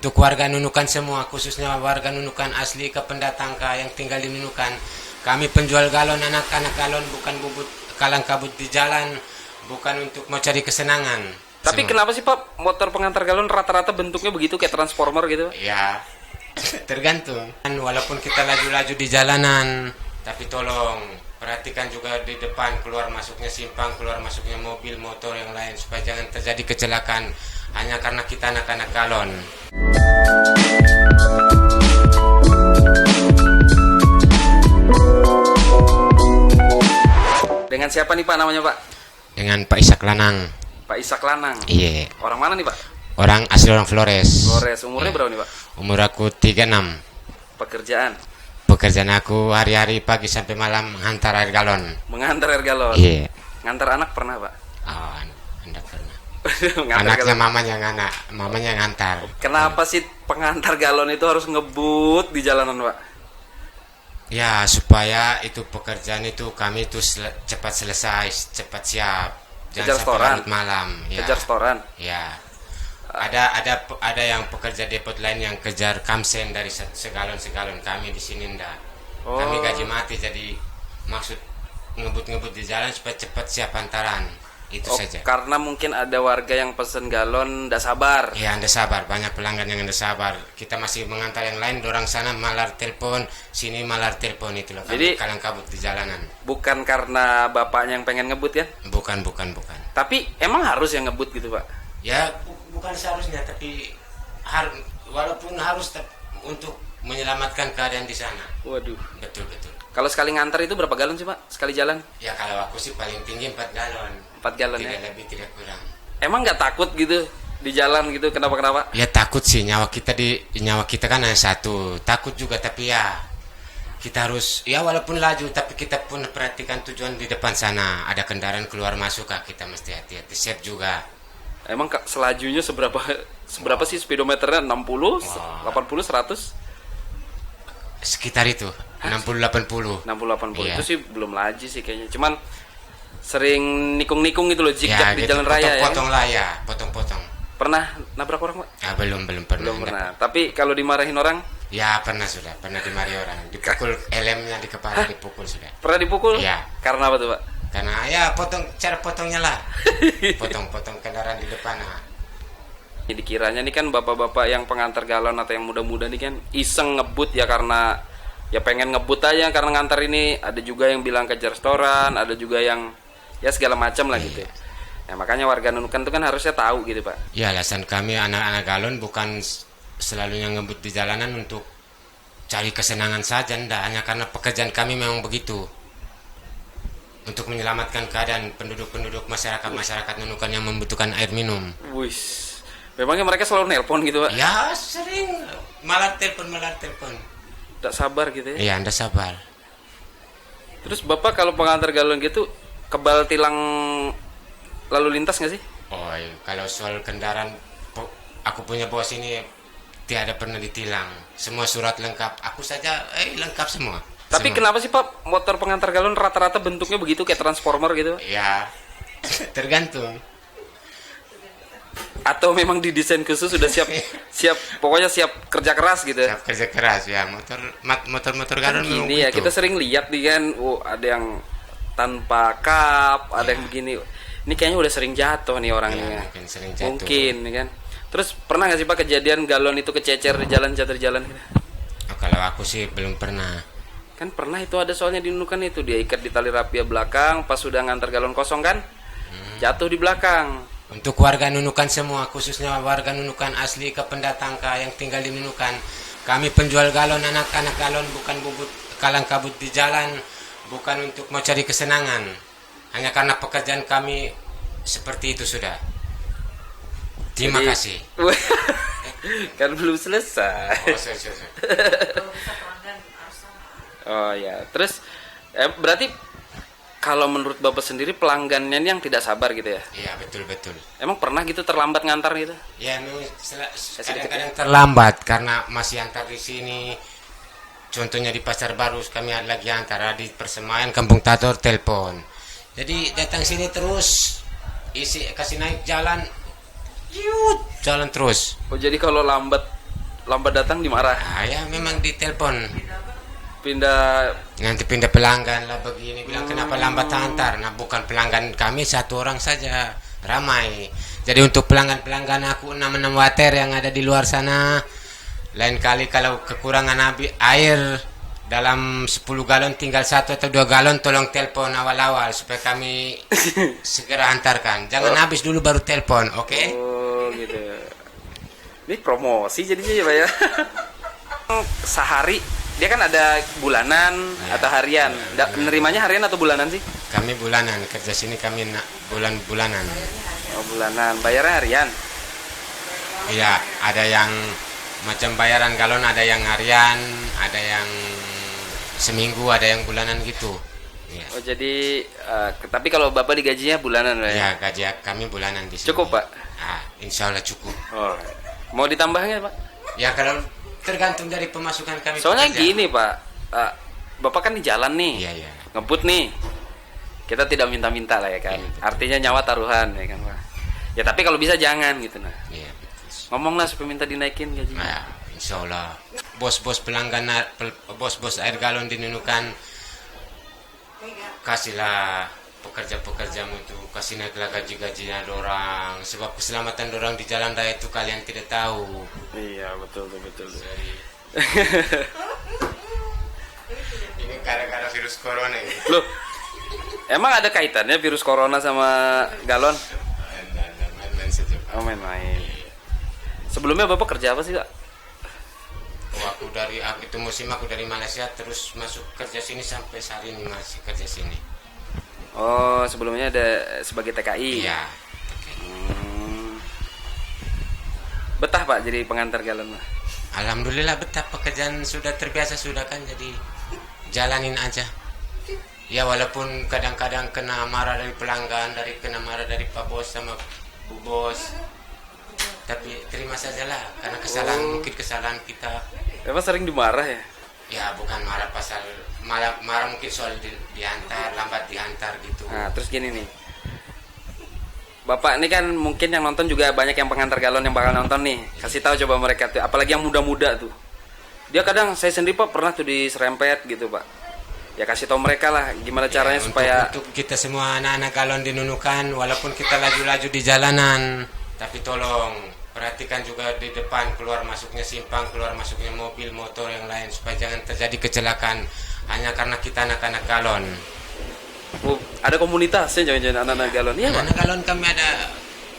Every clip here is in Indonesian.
Untuk warga Nunukan semua, khususnya warga Nunukan asli ke pendatang yang tinggal di Nunukan, kami penjual galon, anak-anak galon, bukan bubut kalang kabut di jalan, bukan untuk mau cari kesenangan. Tapi semua. kenapa sih Pak motor pengantar galon rata-rata bentuknya begitu kayak transformer gitu? Ya, tergantung. Walaupun kita laju-laju di jalanan, tapi tolong perhatikan juga di depan keluar masuknya simpang, keluar masuknya mobil, motor yang lain, supaya jangan terjadi kecelakaan hanya karena kita anak-anak galon. Dengan siapa nih Pak namanya Pak? Dengan Pak Isak Lanang. Pak Isak Lanang. Iya. Orang mana nih Pak? Orang asli orang Flores. Flores. Umurnya berapa nih Pak? Umur aku 36. Pekerjaan? Pekerjaan aku hari-hari pagi sampai malam menghantar air galon. Mengantar air galon? Iya. Ngantar anak pernah Pak? Oh, anda pernah. Ngantar Anaknya galon. mamanya yang ngantar. Kenapa sih pengantar galon itu harus ngebut di jalanan Pak? Ya, supaya itu pekerjaan itu kami itu cepat selesai, cepat siap. Kejar Jangan sampai setoran. larut malam. Ya. Kejar setoran? Ya. Ada yang pekerja depot lain yang kejar kamsen dari segalon. Kami di sini enggak. Oh. Kami gaji mati, jadi maksud ngebut-ngebut di jalan supaya cepat siap hantaran. Itu saja. Karena mungkin ada warga yang pesen galon ndak sabar. Ya, anda sabar. Banyak pelanggan yang anda sabar. Kita masih mengantar yang lain. Dorang sana malar telepon, sini malar telepon, itu loh. Jadi kalang kabut di jalanan. Bukan karena bapaknya yang pengen ngebut ya? Bukan. Tapi emang harus yang ngebut gitu Pak? Ya, bukan seharusnya, tapi walaupun harus untuk menyelamatkan keadaan di sana. Waduh. Betul. Kalau sekali ngantar itu berapa galon sih Pak? Sekali jalan? Ya, kalau aku sih paling tinggi 4 galon. 4 galon Tidak ya? lebih, tidak kurang. Emang nggak takut gitu di jalan gitu? Kenapa? Ya, takut sih. Nyawa kita kan hanya satu. Takut juga, tapi ya kita harus, ya walaupun laju, tapi kita pun perhatikan tujuan di depan sana. Ada kendaraan keluar masuk, kita mesti hati-hati. Set juga. Emang selajunya seberapa sih speedometernya? 60, 80, 100? Sekitar itu. 60-80. 60-80 Iya. itu sih belum laju sih kayaknya. Cuman sering nikung-nikung gitu loh, zigzag di gitu. jalan raya ya. Potong lah ya, potong-potong. Pernah nabrak orang Pak? Ah, belum pernah. Belum pernah. Tapi kalau dimarahin orang? Ya pernah dimarahi orang. Dipukul helmnya di kepala. Dipukul sudah. Pernah dipukul? Iya. Karena apa tuh Pak? Karena ya cara potongnya lah. Potong kendaraan di depan. Jadi kiranya nih kan bapak-bapak yang pengantar galon atau yang muda-muda nih kan iseng ngebut ya, karena ya pengen ngebut aja karena ngantar ini. Ada juga yang bilang kejar setoran, ada juga yang ya segala macam lah gitu. Ya makanya warga Nunukan itu kan harusnya tahu gitu Pak. Ya, alasan kami anak-anak galon bukan selalunya ngebut di jalanan untuk cari kesenangan saja, enggak, hanya karena pekerjaan kami memang begitu. Untuk menyelamatkan keadaan penduduk masyarakat Nunukan yang membutuhkan air minum. Wih, memangnya mereka selalu nelpon gitu Pak? Ya, sering malah telepon. Tidak sabar gitu ya? Iya, anda sabar. Terus Bapak kalau pengantar galon gitu kebal tilang lalu lintas nggak sih? Oh, iya. Kalau soal kendaraan, aku punya bos ini tiada pernah ditilang. Semua surat lengkap. Aku saja lengkap semua. Tapi semua. kenapa sih Pak motor pengantar galon rata-rata bentuknya begitu kayak transformer gitu? Ya, tergantung. Atau memang didesain khusus sudah siap pokoknya siap kerja keras gitu? Siap kerja keras ya. Motor galon memang Gini ya, begitu. kita sering lihat nih kan, ada yang tanpa kap, ada yang begini. Ini kayaknya udah sering jatuh nih orang ini. Mungkin sering jatuh. Mungkin nih kan. Terus pernah nggak sih Pak kejadian galon itu kececer di jalan, jatuh di jalan? Oh, kalau aku sih belum pernah. Kan pernah itu ada soalnya di Nunukan itu, dia ikat di tali rapia belakang, pas sudah ngantar galon kosong kan, jatuh di belakang. Untuk warga Nunukan semua, khususnya warga Nunukan asli ke pendatang yang tinggal di Nunukan, kami penjual galon, anak-anak galon, bukan bubut kalang kabut di jalan, bukan untuk mau cari kesenangan, hanya karena pekerjaan kami seperti itu sudah. Terima kasih. Kan belum selesai. Oh, sorry. Oh ya, terus berarti kalau menurut Bapak sendiri pelanggannya ini yang tidak sabar gitu ya? Iya, betul. Emang pernah gitu terlambat ngantar gitu? Ya, kadang-kadang terlambat karena masih antar di sini. Contohnya di Pasar Baru kami lagi antar, di Persemayan Kampung Tator telepon. Jadi datang sini terus, kasih naik jalan terus. Oh jadi kalau lambat lambat datang dimarah. Ya memang ditelepon. Pindah. Nanti pindah pelanggan lah begini, bilang kenapa lambat antar. Nah bukan pelanggan kami satu orang saja, ramai. Jadi untuk pelanggan-pelanggan aku 6 water yang ada di luar sana, lain kali kalau kekurangan air dalam 10 galon tinggal 1 atau 2 galon, tolong telepon awal-awal supaya kami segera antarkan. Jangan habis dulu baru telepon, oke? Oh gitu. Ini promosi jadinya ya Pak ya. Sehari dia kan ada bulanan atau harian. Menerimanya harian atau bulanan sih? Kami bulanan, kerja sini kami bulanan. Oh bulanan, bayarnya harian. Iya, ada yang macam bayaran galon, ada yang harian, ada yang seminggu, ada yang bulanan gitu. Ya. Oh jadi, tapi kalau Bapak digajinya bulanan Pak ya? Ya, gaji kami bulanan di sini. Cukup Pak? Insya Allah cukup. Oh, mau ditambahnya Pak? Ya kalau tergantung dari pemasukan kami. Soalnya pekerja. gini Pak, Bapak kan di jalan nih, Iya. ngebut nih, kita tidak minta-minta lah ya kan. Iya, betul. Artinya nyawa taruhan ya kan Pak. Ya tapi kalau bisa jangan gitu nah. Iya. Ngomonglah supaya minta dinaikin gajinya. Nah, insya Allah. Bos-bos pelanggan, bos-bos air galon di Nunukan, kasihlah pekerja-pekerjamu itu, kasih naiklah gaji-gajinya dorang, sebab keselamatan dorang di jalan raya itu kalian tidak tahu. Iya betul. Jadi, ini gara-gara virus corona ini. Loh, emang ada kaitannya virus corona sama galon? Main-main saja. Oh main-main. Sebelumnya Bapak kerja apa sih Pak? Itu musim aku dari Malaysia terus masuk kerja sini sampai saat ini masih kerja sini. Oh sebelumnya ada sebagai TKI. Iya. Betah Pak jadi pengantar galon Pak? Alhamdulillah betah, pekerjaan sudah terbiasa sudah kan, jadi jalanin aja. Ya walaupun kadang-kadang kena marah dari pelanggan, kena marah dari Pak Bos sama Bu Bos, tapi terima sajalah karena mungkin kesalahan kita. Bapak sering dimarah ya? Ya bukan marah marah mungkin soal diantar, lambat diantar gitu. Nah terus gini nih, Bapak ini kan mungkin yang nonton juga banyak yang pengantar galon yang bakal nonton nih. Kasih tahu coba mereka tuh, apalagi yang muda-muda tuh. Dia kadang saya sendiri Pak pernah tuh diserempet gitu Pak. Ya kasih tahu mereka lah gimana caranya supaya untuk kita semua anak-anak galon di Nunukan, walaupun kita laju-laju di jalanan, tapi tolong perhatikan juga di depan keluar masuknya simpang, keluar masuknya mobil, motor yang lain, supaya jangan terjadi kecelakaan hanya karena kita anak-anak galon. ada komunitasnya jangan-jangan anak-anak galon. Iya Pak. Anak galon kami ada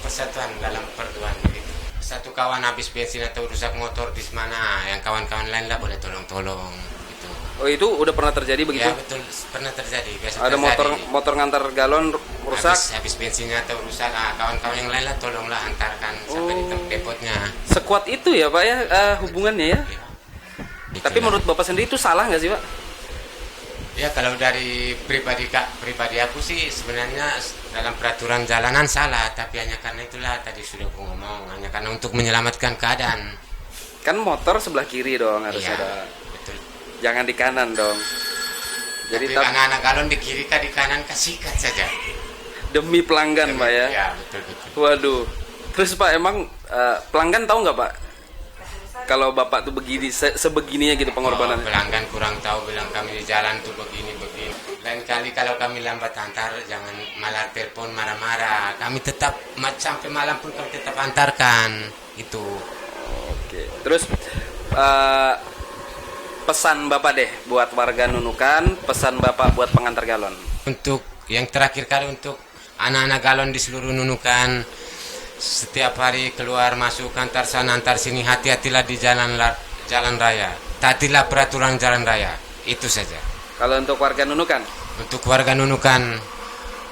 persatuan dalam perduaan gitu. Satu kawan habis bensin atau rusak motor di mana, yang kawan-kawan lain lah boleh tolong-tolong gitu. Oh itu udah pernah terjadi begitu? Ya betul, pernah terjadi. Biasa ada terjadi. motor ngantar galon rusak. Habis bensinnya atau rusak, kawan-kawan yang lain lah tolonglah antarkan sampai di tempat depotnya. Sekuat itu ya Pak ya hubungannya ya. Itulah. Tapi menurut Bapak sendiri itu salah nggak sih Pak? Ya kalau dari pribadi aku sih sebenarnya dalam peraturan jalanan salah, tapi hanya karena itulah tadi sudah aku ngomong, hanya karena untuk menyelamatkan keadaan. Kan motor sebelah kiri dong harus Iya, ada. betul. Jangan di kanan dong. Jadi Tapi anak-anak galon di kiri kah di kanan sikat saja. demi pelanggan Pak ya. Ya betul. Waduh. Terus Pak emang pelanggan tahu nggak Pak? Kalau Bapak tuh begini sebegininya gitu pengorbanan. Pelanggan kurang tahu, bilang kami di jalan tuh begini. Lain kali kalau kami lambat antar jangan malah telepon marah-marah. Kami tetap sampai malam pun kami tetap antarkan itu. Oke. Terus pesan Bapak deh buat warga Nunukan, pesan Bapak buat pengantar galon. Untuk yang terakhir kali untuk anak-anak galon di seluruh Nunukan, setiap hari keluar masuk antar sana antar sini, hati-hatilah di jalan raya, taatilah peraturan jalan raya, itu saja. Kalau untuk warga Nunukan? Untuk warga Nunukan,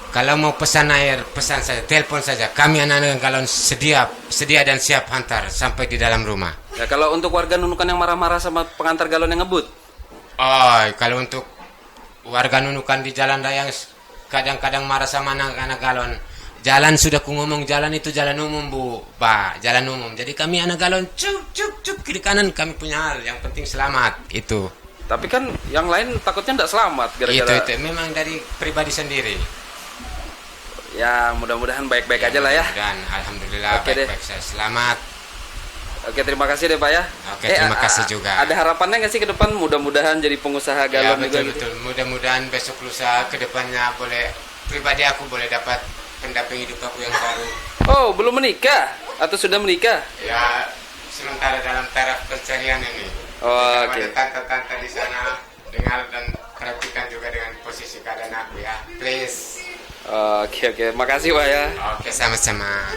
kalau mau pesan air, pesan saja, telepon saja, kami anak-anak galon sedia dan siap antar sampai di dalam rumah. Ya, kalau untuk warga Nunukan yang marah-marah sama pengantar galon yang ngebut? Oh, kalau untuk warga Nunukan di jalan raya kadang-kadang marah sama anak-anak galon, jalan sudah ku ngomong, jalan itu jalan umum Bu, Pak, jalan umum. Jadi kami anak galon cuk kiri kanan, kami punya hal, yang penting selamat itu. Tapi kan yang lain takutnya tidak selamat gara-gara Itu memang dari pribadi sendiri. Ya mudah-mudahan baik-baik aja lah ya. Dan alhamdulillah Oke deh. baik-baik saya selamat. Oke, terima kasih deh Pak ya. Oke, terima kasih juga. Ada harapannya nggak sih ke depan? Mudah-mudahan jadi pengusaha Ya, galon juga gitu. betul. Mudah-mudahan besok lusa ke depannya boleh, pribadi aku boleh dapat pendamping hidup aku yang baru. Oh, belum menikah atau sudah menikah? Ya, sementara dalam taraf pencarian ini. Oh, Ada oke. tante-tante di sana, dengar dan perhatikan juga dengan posisi keadaan aku ya. Please. Oke, makasih Pak ya. Oke, sama-sama.